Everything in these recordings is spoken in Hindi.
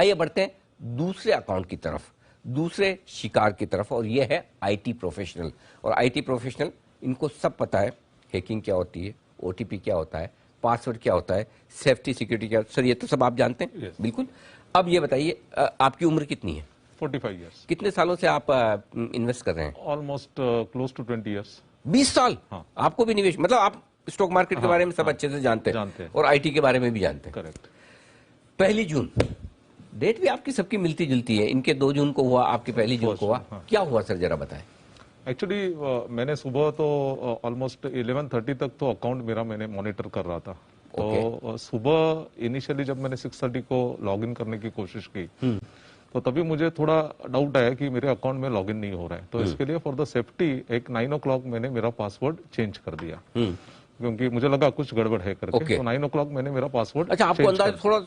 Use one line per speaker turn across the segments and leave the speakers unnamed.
आइए बढ़ते हैं दूसरे अकाउंट की तरफ, दूसरे शिकार की तरफ, और यह है आईटी प्रोफेशनल। और आईटी प्रोफेशनल, इनको सब पता है हैकिंग क्या होती है, ओटीपी क्या होता है, पासवर्ड क्या होता है, सेफ्टी सिक्योरिटी क्या, सर ये तो सब आप जानते हैं।
Yes.
बिल्कुल। अब ये बताइए, आपकी उम्र कितनी है?
45 years.
कितने सालों से आप इन्वेस्ट कर रहे हैं?
Almost close to 20 years.
20 साल?
हाँ।
आपको भी निवेश, मतलब आप स्टॉक मार्केट के बारे में सब अच्छे से जानते हैं और आईटी के बारे में भी जानते हैं।
करेक्ट।
1 जून डेट भी आपकी सबकी मिलती जुलती है। इनके 2 जून को हुआ, आपके 1 जून को हुआ। क्या हुआ सर, जरा बताएं।
एक्चुअली मैंने सुबह तो ऑलमोस्ट 11:30 तक तो अकाउंट मेरा मैंने मॉनिटर कर रहा था। तो सुबह इनिशियली जब मैंने 6:30 को लॉगिन करने की कोशिश की तो तभी मुझे थोड़ा डाउट आया कि मेरे अकाउंट में लॉगिन नहीं हो रहा है। तो इसके लिए फॉर द सेफ्टी एक 9 o'clock मैंने मेरा पासवर्ड चेंज कर दिया, क्योंकि मुझे लगा कुछ गड़बड़ है करके। तो 9 o'clock मैंने मेरा पासवर्ड,
अच्छा आपको अंदाजा थोड़ा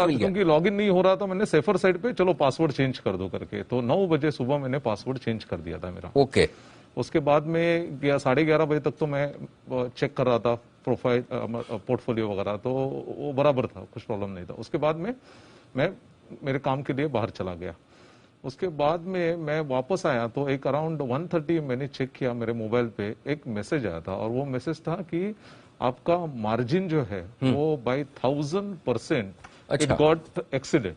क्योंकि लॉगिन नहीं हो रहा था, मैंने सेफर साइड पे चलो पासवर्ड चेंज कर दो करके, तो 9 बजे सुबह मैंने पासवर्ड चेंज कर दिया था मेरा।
ओके।
उसके बाद में 11:30 बजे तक तो मैं चेक कर रहा था प्रोफाइल पोर्टफोलियो वगैरह, तो वो बराबर था, कुछ प्रॉब्लम नहीं था। उसके बाद में मैं मेरे काम के लिए बाहर चला गया। उसके बाद में मैं वापस आया तो एक अराउंड 1:30 मैंने चेक किया, मेरे मोबाइल पे एक मैसेज आया था, और वो मैसेज था कि आपका मार्जिन जो है वो बाय 1000% इट गॉट एक्सीडेड।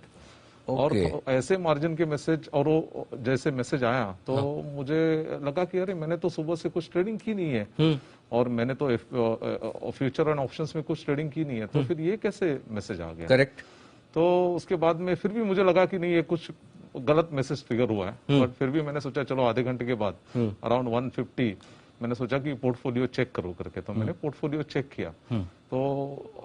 और ऐसे मार्जिन के मैसेज, और वो जैसे मैसेज आया तो मुझे लगा कि अरे मैंने तो सुबह से कुछ ट्रेडिंग की नहीं है, और मैंने तो फ्यूचर एंड ऑप्शंस में कुछ ट्रेडिंग की नहीं है, तो फिर ये कैसे मैसेज आ गया।
करेक्ट।
तो उसके बाद में फिर भी मुझे लगा कि नहीं ये कुछ गलत मैसेज ट्रिगर हुआ है, बट फिर भी मैंने सोचा चलो आधे घंटे के बाद अराउंड 1:50 मैंने सोचा कि पोर्टफोलियो चेक करो करके। तो मैंने पोर्टफोलियो चेक किया तो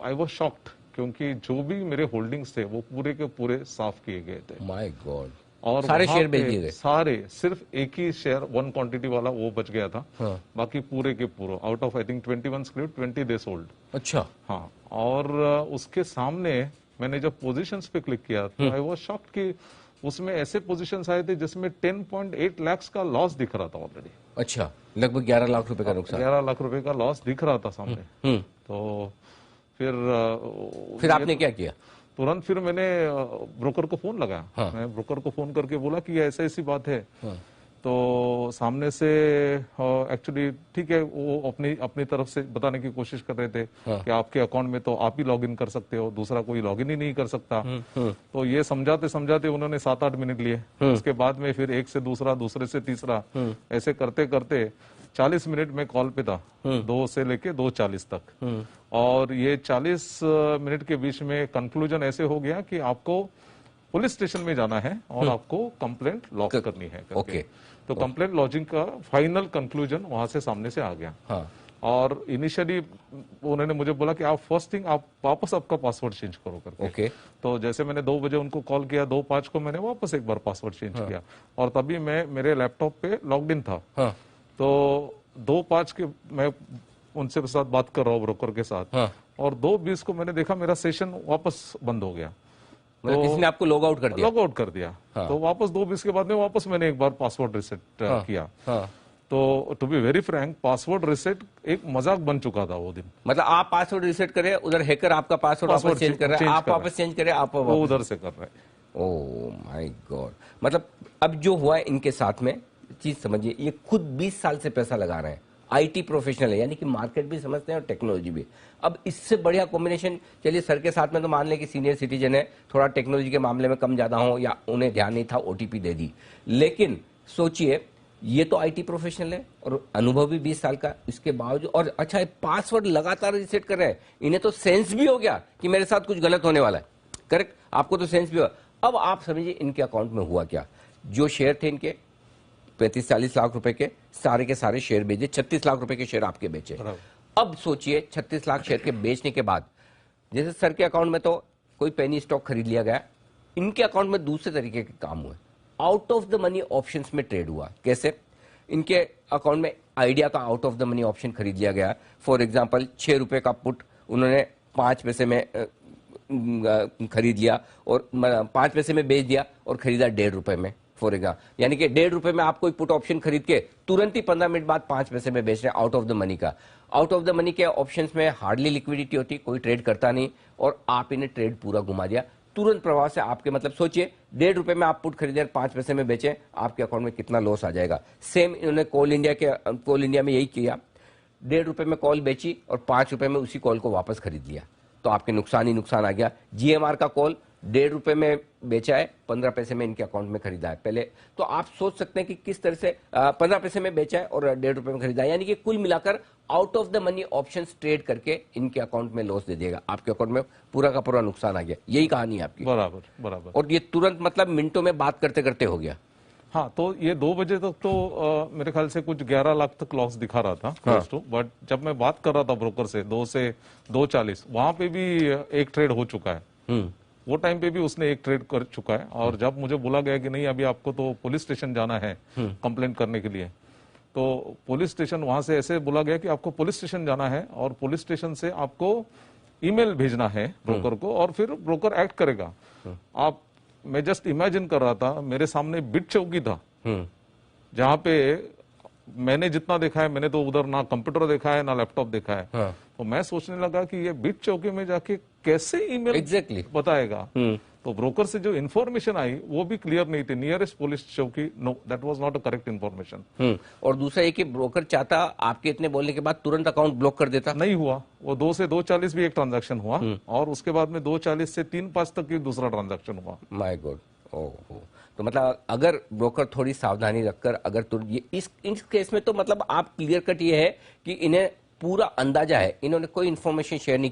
आई वाज शॉक्ड, क्योंकि जो भी मेरे होल्डिंग्स थे वो पूरे के पूरे साफ किए गए थे।
My God.
और
सारे शेयर बेच दिए गए? सारे,
सिर्फ एक ही शेयर 1 क्वांटिटी वाला वो बच गया था। बाकी पूरे के पूरे out of I think 21 script 20 they sold.
अच्छा।
हाँ, और उसके सामने मैंने जब पोजीशंस पे क्लिक किया तो आई वाज शॉक्ड कि उसमें ऐसे पोजीशंस आए थे जिसमें 10.8 लाख का लॉस दिख रहा था ऑलरेडी।
अच्छा, लगभग 11 लाख रुपए का नुकसान।
11 लाख रुपए का लॉस दिख रहा था सामने। तो फिर
आपने क्या किया?
तुरंत फिर मैंने ब्रोकर को फोन लगाया। मैं ब्रोकर को फोन करके बोला कि ऐसा ऐसी बात है। तो सामने से एक्चुअली ठीक है, वो अपनी तरफ से बताने की कोशिश कर रहे थे कि आपके अकाउंट में तो आप ही लॉगिन कर सकते हो, दूसरा कोई लॉगिन ही नहीं कर सकता। तो ये समझाते समझाते उन्होंने 7-8 मिनट लिए। उसके बाद में फिर एक से दूसरा, दूसरे से तीसरा, ऐसे करते करते 40 मिनट में कॉल पे था, 2 से लेके 2:40 तक। और ये 40 मिनट के बीच में कंक्लूजन ऐसे हो गया कि आपको पुलिस स्टेशन में जाना है और आपको कंप्लेंट लॉन्च करनी है करके। तो कंप्लेंट लॉन्चिंग का फाइनल कंक्लूजन वहां से सामने से आ गया। और इनिशियली उन्होंने मुझे बोला कि आप फर्स्ट थिंग आप वापस आपका पासवर्ड चेंज करो करके। तो जैसे मैंने 2 बजे उनको कॉल किया, 2:05 को मैंने वापस एक बार पासवर्ड चेंज किया, और तभी मैं मेरे लैपटॉप पे लॉग्ड इन था। तो 2:05 के मैं उनसे साथ बात कर रहा हूँ ब्रोकर के साथ, और 2:20 को मैंने देखा मेरा सेशन वापस बंद हो गया।
तो किसी ने आपको लॉग आउट कर दिया?
लॉग आउट कर दिया। तो वापस 2:20 के बाद में वापस मैंने एक बार पासवर्ड रिसेट किया। तो to be very frank, password reset एक मजाक बन चुका था वो दिन।
मतलब आप पासवर्ड रिसेट करें, उधर हैकर आपका पासवर्ड वापस चेंज कर रहा है, आप वापस चेंज करें, आप
वो उधर से कर रहे हैं।
Oh my God. मतलब अब जो हुआ है इनके साथ में, चीज समझिए, ये खुद 20 साल से पैसा लगा रहे हैं, आईटी प्रोफेशनल है, यानी कि मार्केट भी समझते हैं और टेक्नोलॉजी भी। अब इससे बढ़िया कॉम्बिनेशन, चलिए सर के साथ में तो मान लें कि सीनियर सिटीजन है, थोड़ा टेक्नोलॉजी के मामले में कम ज्यादा हो, या उन्हें ध्यान नहीं था, ओटीपी दे दी। लेकिन सोचिए, ये तो आईटी प्रोफेशनल है और अनुभव भी 20 साल का, इसके बावजूद, और अच्छा पासवर्ड लगातार रिसेट कर रहे हैं। इन्हें तो सेंस भी हो गया कि मेरे साथ कुछ गलत होने वाला है। करेक्ट, आपको तो सेंस भी हुआ। अब आप समझिए इनके अकाउंट में हुआ क्या। जो शेयर थे इनके 35-40 लाख रुपए के, सारे के सारे शेयर बेचे, 36 लाख रुपए के शेयर आपके बेचे। अब सोचिए 36 लाख शेयर के बेचने के बाद, जैसे सर के अकाउंट में तो कोई पेनी स्टॉक खरीद लिया गया, इनके अकाउंट में दूसरे तरीके के काम हुए। Out of the money options में ट्रेड हुआ। कैसे? इनके अकाउंट में आइडिया का out of the money option खरीद लिया गया। फॉर एग्जांपल 6 रुपए का पुट उन्होंने 5 पैसे में खरीद लिया, और 5 पैसे में बेच दिया, और खरीदा 1.5 रुपए में फॉर एग्जाम्पल। यानी कि 1.5 रुपए में आप कोई पुट ऑप्शन खरीद के तुरंत ही 15 मिनट बाद 5 पैसे में बेच रहे हैं, आउट ऑफ द मनी का। आउट ऑफ द मनी के ऑप्शंस में हार्डली लिक्विडिटी होती, कोई ट्रेड करता नहीं, और आप इन्हें ट्रेड पूरा घुमा दिया। तुरंत प्रभाव से आपके मतलब सोचिए, 1.5 रुपए में आप पुट खरीदे और 5 पैसे में बेचे, आपके अकाउंट में कितना लॉस आ जाएगा। सेम इन्होंने कोल इंडिया में यही किया, 1.5 रुपए में कॉल बेची और 5 रुपए में उसी कॉल को वापस खरीद लिया, तो आपके नुकसान ही नुकसान आ गया। जीएमआर का कॉल 1.5 रुपए में बेचा है, 15 पैसे में इनके अकाउंट में खरीदा है पहले। तो आप सोच सकते हैं कि किस तरह से 15 पैसे में बेचा है और 1.5 रुपए में खरीदा है, यानी कि कुल मिलाकर out of the money options trade करके इनके अकाउंट में लॉस दे देगा, आपके अकाउंट में पूरा का पूरा नुकसान आ गया। यही कहानी है आपकी।
बराबर बराबर।
और ये तुरंत मतलब मिनटों में बात करते करते हो गया।
हाँ, तो ये 2 बजे तक तो मेरे ख्याल से कुछ 11 लाख तक लॉस दिखा रहा था क्लोज टू। बट जब मैं बात कर रहा था ब्रोकर से 2 से 2:40, वहां पे भी एक ट्रेड हो चुका है। वो टाइम पे भी उसने एक ट्रेड कर चुका है। और जब मुझे बोला गया कि नहीं, अभी आपको तो पुलिस स्टेशन जाना है कंप्लेंट करने के लिए, तो पुलिस स्टेशन वहां से ऐसे बोला गया कि आपको पुलिस स्टेशन जाना है और पुलिस स्टेशन से आपको ईमेल भेजना है ब्रोकर को और फिर ब्रोकर एक्ट करेगा। आप, मैं जस्ट इमेजिन कर रहा था, मेरे सामने बिट चौकी था जहां पे मैंने जितना देखा है, मैंने तो उधर ना कंप्यूटर देखा है ना लैपटॉप देखा है। तो मैं सोचने लगा कि ये बिट चौकी में जाके कैसे ईमेल बताएगा। तो ब्रोकर से जो इन्फॉर्मेशन आई वो भी क्लियर नहीं थी। नियरेस्ट पुलिस चौकी, no, that was not a correct information.
और दूसरा ये कि ब्रोकर चाहता आपके इतने बोलने के बाद तुरंत अकाउंट ब्लॉक कर देता।
नहीं हुआ। वो 2 से 2:40 भी एक ट्रांजैक्शन हुआ और उसके बाद में 2:40 से 3:05 तक भी दूसरा ट्रांजैक्शन हुआ।
My God. ओह, तो मतलब अगर ब्रोकर थोड़ी सावधानी रखकर अगर ये इस केस में तो मतलब आप क्लियर कट ये है कि इन्हें पूरा अंदाजा है, इन्होंने कोई इन्फॉर्मेशन शेयर नहीं की।